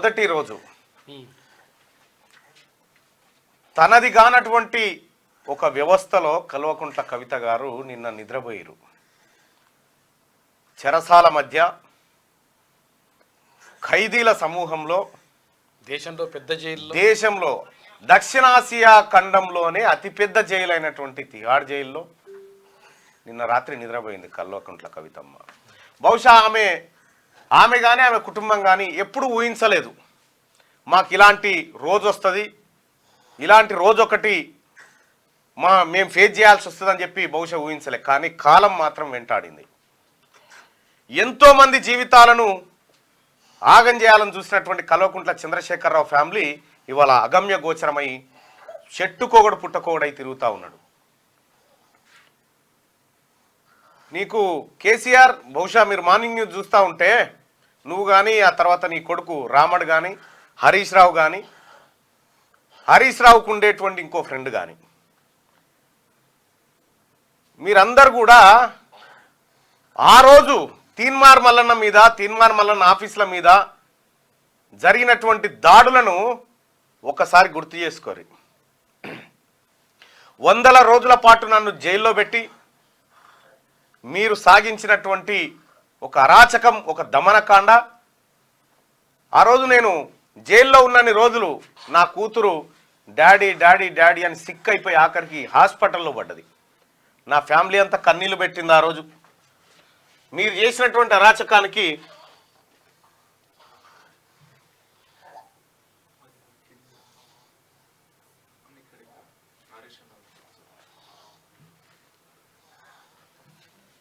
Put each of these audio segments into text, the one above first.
మొదటి రోజు తనది కానటువంటి ఒక వ్యవస్థలో కల్వకుంట్ల కవిత గారు నిన్న నిద్రపోయారు. చెరసాల మధ్య ఖైదీల సమూహంలో దేశంలో దక్షిణాసియా ఖండంలోనే అతిపెద్ద జైలు అయినటువంటి తిహార్ జైల్లో నిన్న రాత్రి నిద్రపోయింది కల్వకుంట్ల కవితమ్మ. బహుశా ఆమె కానీ ఆమె కుటుంబం కానీ ఎప్పుడు ఊహించలేదు మాకు ఇలాంటి రోజు వస్తుంది, ఇలాంటి రోజు ఒకటి మేము ఫేస్ చేయాల్సి వస్తుందని చెప్పి బహుశా ఊహించలే. కానీ కాలం మాత్రం వెంటాడింది. ఎంతోమంది జీవితాలను ఆగం చేయాలని చూసినటువంటి కల్వకుంట్ల చంద్రశేఖరరావు ఫ్యామిలీ ఇవాళ అగమ్య గోచరమై చెట్టుకోగడు పుట్టకోగడై తిరుగుతూ ఉన్నాడు. నీకు కేసీఆర్ బహుశా మీరు మార్నింగ్ న్యూస్ చూస్తూ ఉంటే నువ్వు కానీ ఆ తర్వాత నీ కొడుకు రామడ్ కానీ హరీష్ రావు కానీ హరీష్ రావుకు ఉండేటువంటి ఇంకో ఫ్రెండ్ కానీ మీరందరూ కూడా ఆ రోజు తీన్మార్ మల్లన్న ఆఫీసుల మీద జరిగినటువంటి దాడులను ఒకసారి గుర్తు చేసుకోరు. 100 రోజుల పాటు నన్ను జైల్లో పెట్టి మీరు సాగించినటువంటి ఒక అరాచకం, ఒక దమనకాండ. ఆ రోజు నేను జైల్లో ఉన్నన్ని రోజులు నా కూతురు డాడీ డాడీ డాడీ అని సిక్ అయిపోయి ఆఖరికి హాస్పిటల్లో పడ్డది. నా ఫ్యామిలీ అంతా కన్నీళ్లు పెట్టింది. ఆ రోజు మీరు చేసినటువంటి అరాచకానికి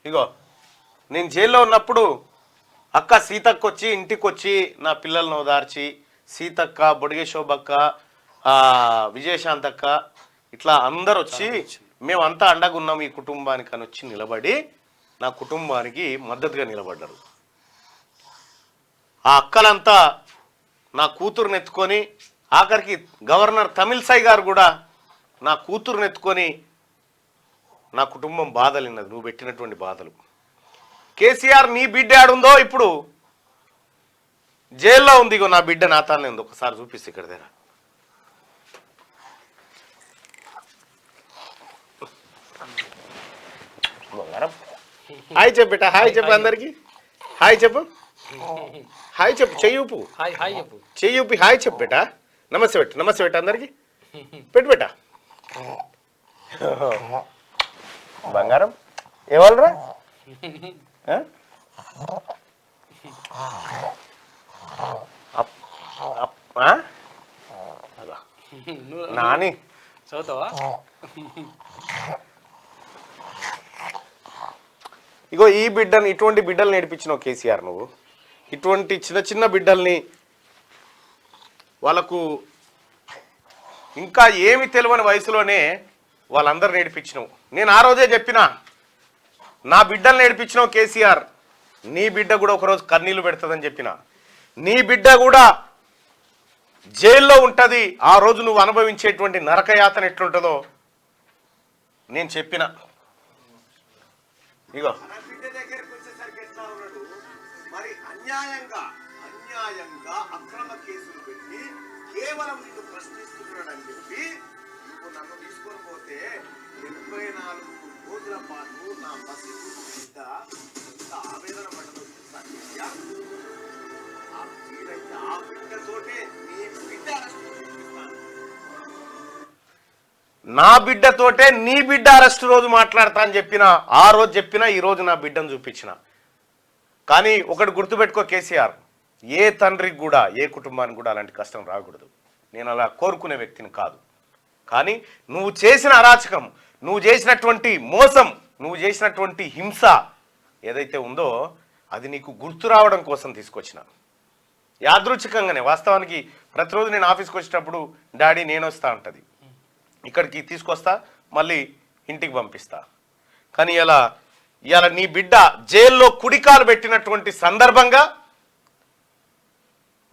ఇగో నేను జైల్లో ఉన్నప్పుడు అక్క సీతక్క వచ్చి ఇంటికి వచ్చి నా పిల్లలను ఓదార్చి సీతక్క, బొడిగే శోభక్క, విజయశాంతక్క ఇట్లా అందరు వచ్చి మేమంతా అండగా ఉన్నాం ఈ కుటుంబానికి అని వచ్చి నిలబడి నా కుటుంబానికి మద్దతుగా నిలబడ్డారు. ఆ అక్కలంతా నా కూతురుని ఎత్తుకొని ఆఖరికి గవర్నర్ తమిళసై గారు కూడా నా కూతురుని ఎత్తుకొని నా కుటుంబం బాధలు విన్నది, నువ్వు పెట్టినటువంటి బాధలు. కేసీఆర్ నీ బిడ్డ ఆడుందో ఇప్పుడు జైల్లో ఉంది. ఇగో నా బిడ్డ నాతానే ఉంది, ఒకసారి చూపిస్తే ఇక్కడ దగ్గర. హాయ్ చెప్పు బేటా, హాయ్ చెప్పు అందరికి, హాయ్ చెప్పు, హాయ్ చెప్పు, చెయ్యూపు చెయ్యూపి, హాయ్ చెప్పు బేటా, నమస్తే పెట్టు, నమస్తే పెట్టు అందరికి పెట్టు బేటా. బంగారం ఎవరురా నాని చదువుతావా? ఇగో ఈ బిడ్డని, ఇటువంటి బిడ్డలు నేర్పించినావు కేసీఆర్ నువ్వు. ఇటువంటి చిన్న చిన్న బిడ్డల్ని వాళ్ళకు ఇంకా ఏమి తెలియని వయసులోనే వాళ్ళందరూ నేర్పించినావు. నేను ఆ రోజే చెప్పిన నా బిడ్డలు నేర్పించినావు కేసీఆర్, నీ బిడ్డ కూడా ఒకరోజు కన్నీళ్లు పెడుతుందని చెప్పిన. నీ బిడ్డ కూడా జైల్లో ఉంటుంది, ఆ రోజు నువ్వు అనుభవించేటువంటి నరకయాతన ఎట్లుంటుందో నేను చెప్పిన. ఇగో అన్యాయంగా అక్రమ కేసులు పెట్టి కేవలం నిన్ను ప్రశ్నిస్తున్నాడని చెప్పి నువ్వు నన్ను తీసుకొని పోతే 84 రోజుల పాటు నా బస్సు బిడ్డ ఎంత ఆవేదన పడదు. ఆ బిడ్డతోటే నీ బిడ్డ నా బిడ్డతోటే నీ బిడ్డ అరెస్ట్ రోజు మాట్లాడతా అని చెప్పిన. ఆ రోజు చెప్పినా ఈ రోజు నా బిడ్డను చూపించిన. కానీ ఒకటి గుర్తుపెట్టుకో కేసీఆర్, ఏ తండ్రికి కూడా ఏ కుటుంబానికి కూడా అలాంటి కష్టం రాకూడదు. నేను అలా కోరుకునే వ్యక్తిని కాదు. కానీ నువ్వు చేసిన అరాచకం, నువ్వు చేసినటువంటి మోసం, నువ్వు చేసినటువంటి హింస ఏదైతే ఉందో అది నీకు గుర్తు రావడం కోసం తీసుకొచ్చిన. యాదృచ్ఛికంగానే, వాస్తవానికి ప్రతిరోజు నేను ఆఫీస్కి వచ్చేటప్పుడు డాడీ నేను వస్తా అంటది, ఇక్కడికి తీసుకొస్తా మళ్ళీ ఇంటికి పంపిస్తా. కానీ ఇలా నీ బిడ్డ జైల్లో కుడికాలు పెట్టినటువంటి సందర్భంగా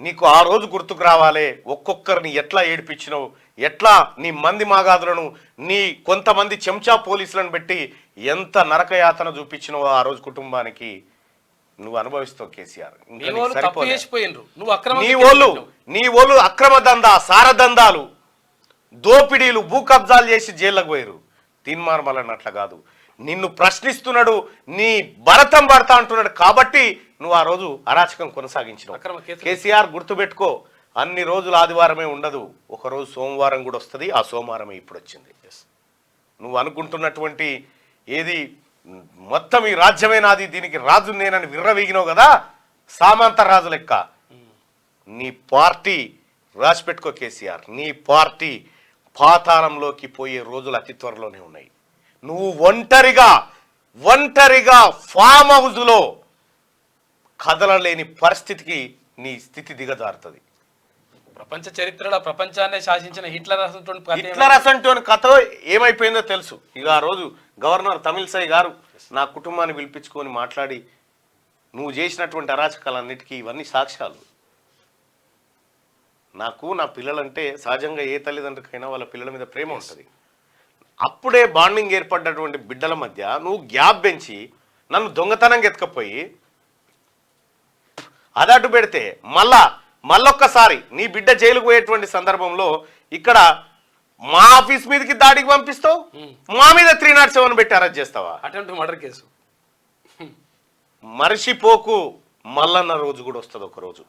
నీకు ఆ రోజు గుర్తుకు రావాలి. ఒక్కొక్కరిని ఎట్లా ఏడిపించినావు, ఎట్లా నీ మంది మాగాదులను, నీ కొంతమంది చెంచా పోలీసులను పెట్టి ఎంత నరకయాతన చూపించినావో ఆ రోజు కుటుంబానికి నువ్వు అనుభవిస్తావు కేసీఆర్. నీ ఓళ్ళు అక్రమ దందా, సారదందాలు, దోపిడీలు, భూ కబ్జాలు చేసి జైళ్ళకు పోయారు. తీన్మార్మలన్నట్ల కాదు, నిన్ను ప్రశ్నిస్తున్నాడు, నీ భరతం పడతా అంటున్నాడు కాబట్టి నువ్వు ఆ రోజు అరాచకం కొనసాగించినావు. కేసీఆర్ గుర్తుపెట్టుకో, అన్ని రోజులు ఆదివారమే ఉండదు, ఒకరోజు సోమవారం కూడా వస్తుంది. ఆ సోమవారమే ఇప్పుడు వచ్చింది. నువ్వు అనుకుంటున్నటువంటి ఏది మొత్తం ఈ రాజ్యమే నాది, దీనికి రాజు నేనని విర్రవీగినావు కదా, సామంత రాజు లెక్క. నీ పార్టీ రాసిపెట్టుకో కేసీఆర్, నీ పార్టీ పాతాళంలోకి పోయే రోజులు అతి త్వరలోనే ఉన్నాయి. నువ్వు ఒంటరిగా ఫామ్ హౌస్లో కదలలేని పరిస్థితికి నీ స్థితి దిగజారుతుంది. ప్రపంచ చరిత్రలో ప్రపంచాన్ని శాసించిన హిట్లర్ అసంటోని కథ ఏమైపోయిందో తెలుసు. ఇక ఆ రోజు గవర్నర్ తమిళసై గారు నా కుటుంబాన్ని పిలిపించుకొని మాట్లాడి, నువ్వు చేసినటువంటి అరాచకాలన్నిటికీ ఇవన్నీ సాక్ష్యాలు. నాకు నా పిల్లలంటే సహజంగా ఏ తల్లిదండ్రులకైనా వాళ్ళ పిల్లల మీద ప్రేమ ఉంటుంది. అప్పుడే బాండింగ్ ఏర్పడ్డటువంటి బిడ్డల మధ్య నువ్వు గ్యాప్ పెంచి నన్ను దొంగతనంగా ఎత్తుకపోయి అదట్టు పెడితే మళ్ళొక్కసారి నీ బిడ్డ జైలుకు పోయేటువంటి సందర్భంలో ఇక్కడ మా ఆఫీస్ మీదకి దాడికి పంపిస్తావు, మా మీద 307 పెట్టి అరెస్ట్ చేస్తావా? Attempt murder case. మర్చిపోకు, మల్లన్న రోజు కూడా వస్తుంది ఒక రోజు.